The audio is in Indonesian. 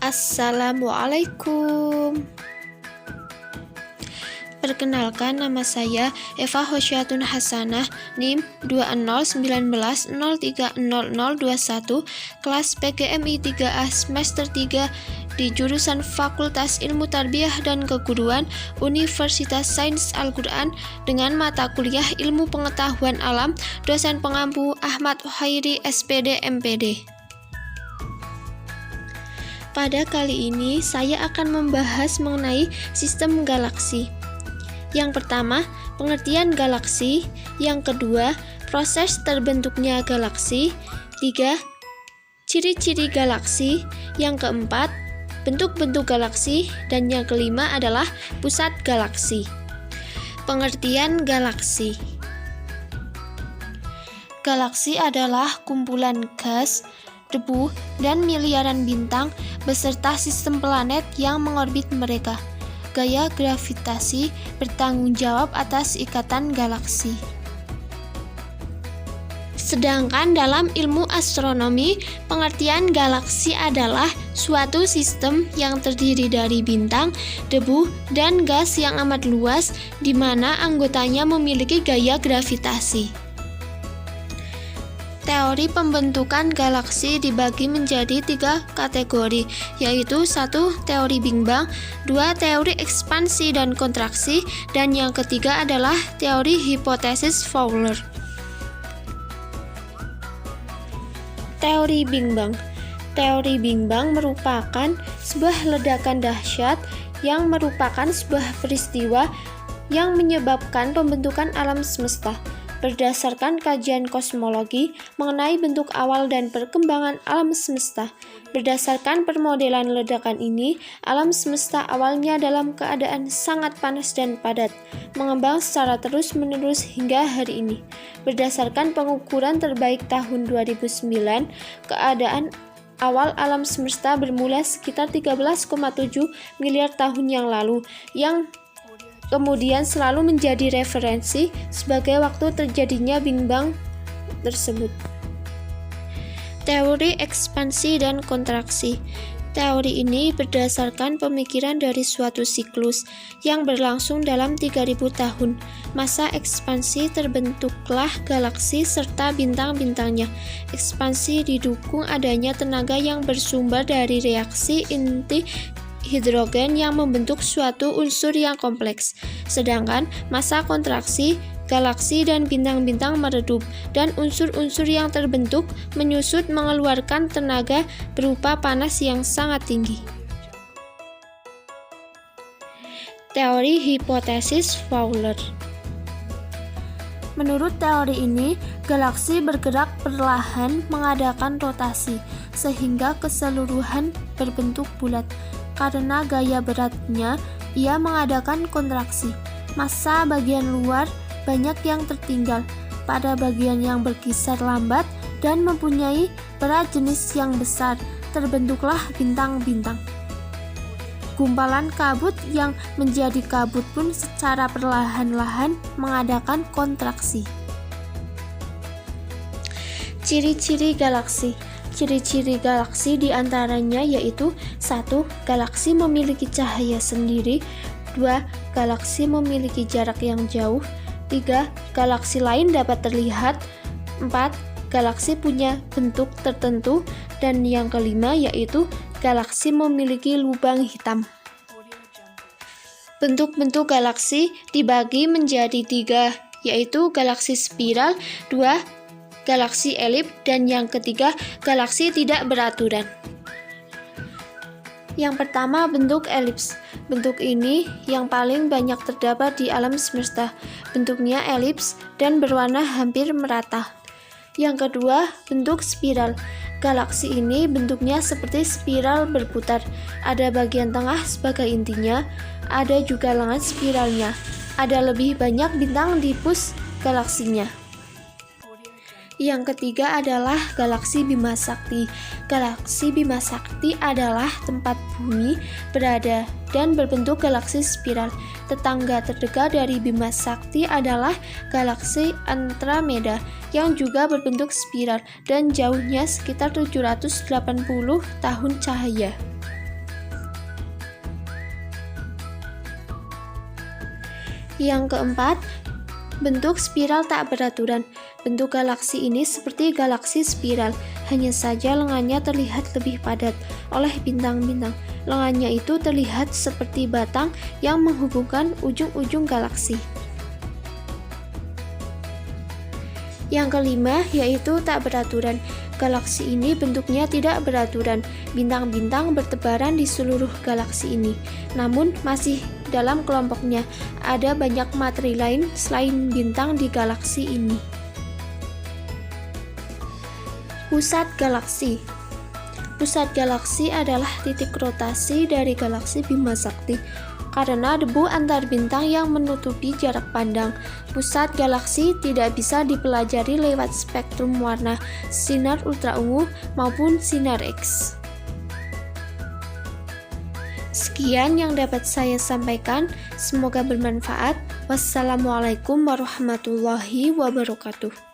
Assalamualaikum. Perkenalkan, nama saya Eva Hosyatun Hasanah, NIM 201910300021, kelas PGMI 3A semester 3 di jurusan Fakultas Ilmu Tarbiyah dan Keguruan Universitas Sains Al-Quran dengan mata kuliah Ilmu Pengetahuan Alam, dosen pengampu Ahmad Khairi SPD MPD. Pada kali ini saya akan membahas mengenai sistem galaksi. Yang pertama, pengertian galaksi. Yang kedua, proses terbentuknya galaksi. 3. Ciri-ciri galaksi. Yang keempat, bentuk-bentuk galaksi. Dan yang kelima adalah pusat galaksi. Pengertian galaksi. Galaksi adalah kumpulan gas, debu, dan miliaran bintang beserta sistem planet yang mengorbit mereka. Gaya gravitasi bertanggung jawab atas ikatan galaksi. Sedangkan dalam ilmu astronomi, pengertian galaksi adalah suatu sistem yang terdiri dari bintang, debu, dan gas yang amat luas, di mana anggotanya memiliki gaya gravitasi. Teori pembentukan galaksi dibagi menjadi 3 kategori, yaitu 1. Teori Big Bang, 2. Teori ekspansi dan kontraksi, dan yang ketiga adalah teori hipotesis Fowler. Teori Big Bang. Teori Big Bang merupakan sebuah ledakan dahsyat yang merupakan sebuah peristiwa yang menyebabkan pembentukan alam semesta. Berdasarkan kajian kosmologi mengenai bentuk awal dan perkembangan alam semesta. Berdasarkan permodelan ledakan ini, alam semesta awalnya dalam keadaan sangat panas dan padat, mengembang secara terus-menerus hingga hari ini. Berdasarkan pengukuran terbaik tahun 2009, keadaan awal alam semesta bermula sekitar 13,7 miliar tahun yang lalu, yang kemudian selalu menjadi referensi sebagai waktu terjadinya Big Bang tersebut. Teori ekspansi dan kontraksi. Teori ini berdasarkan pemikiran dari suatu siklus yang berlangsung dalam 3000 tahun. Masa ekspansi terbentuklah galaksi serta bintang-bintangnya. Ekspansi didukung adanya tenaga yang bersumber dari reaksi inti hidrogen yang membentuk suatu unsur yang kompleks. Sedangkan masa kontraksi, galaksi dan bintang-bintang meredup, dan unsur-unsur yang terbentuk menyusut mengeluarkan tenaga berupa panas yang sangat tinggi. Teori hipotesis Fowler. Menurut teori ini, galaksi bergerak perlahan mengadakan rotasi, sehingga keseluruhan berbentuk bulat. Karena gaya beratnya, ia mengadakan kontraksi. Massa bagian luar banyak yang tertinggal pada bagian yang berkisar lambat dan mempunyai berat jenis yang besar. Terbentuklah bintang-bintang. Gumpalan kabut yang menjadi kabut pun secara perlahan-lahan mengadakan kontraksi. Ciri-ciri galaksi. Ciri-ciri galaksi diantaranya yaitu 1. Galaksi memiliki cahaya sendiri. 2. Galaksi memiliki jarak yang jauh. 3. Galaksi lain dapat terlihat. 4. Galaksi punya bentuk tertentu. Dan yang kelima yaitu galaksi memiliki lubang hitam. Bentuk-bentuk galaksi dibagi menjadi 3, yaitu galaksi spiral, 2. Galaksi elip, dan yang ketiga, galaksi tidak beraturan. Yang pertama, bentuk elips. Bentuk ini yang paling banyak terdapat di alam semesta. Bentuknya elips dan berwarna hampir merata. Yang kedua, bentuk spiral. Galaksi ini bentuknya seperti spiral berputar. Ada bagian tengah sebagai intinya, ada juga lengan spiralnya. Ada lebih banyak bintang di pus galaksinya. Yang ketiga adalah galaksi Bima Sakti. Galaksi Bima Sakti adalah tempat bumi berada dan berbentuk galaksi spiral. Tetangga terdekat dari Bima Sakti adalah galaksi Andromeda yang juga berbentuk spiral dan jauhnya sekitar 780 tahun cahaya. Yang keempat, bentuk spiral tak beraturan. Bentuk galaksi ini seperti galaksi spiral, hanya saja lengannya terlihat lebih padat oleh bintang-bintang. Lengannya itu terlihat seperti batang yang menghubungkan ujung-ujung galaksi. Yang kelima, yaitu tak beraturan. Galaksi ini bentuknya tidak beraturan. Bintang-bintang bertebaran di seluruh galaksi ini, namun masih dalam kelompoknya. Ada banyak materi lain selain bintang di galaksi ini. Pusat galaksi. Pusat galaksi adalah titik rotasi dari galaksi Bima Sakti. Karena debu antar bintang yang menutupi jarak pandang, pusat galaksi tidak bisa dipelajari lewat spektrum warna, sinar ultraungu, maupun sinar X. Sekian yang dapat saya sampaikan, semoga bermanfaat. Wassalamualaikum warahmatullahi wabarakatuh.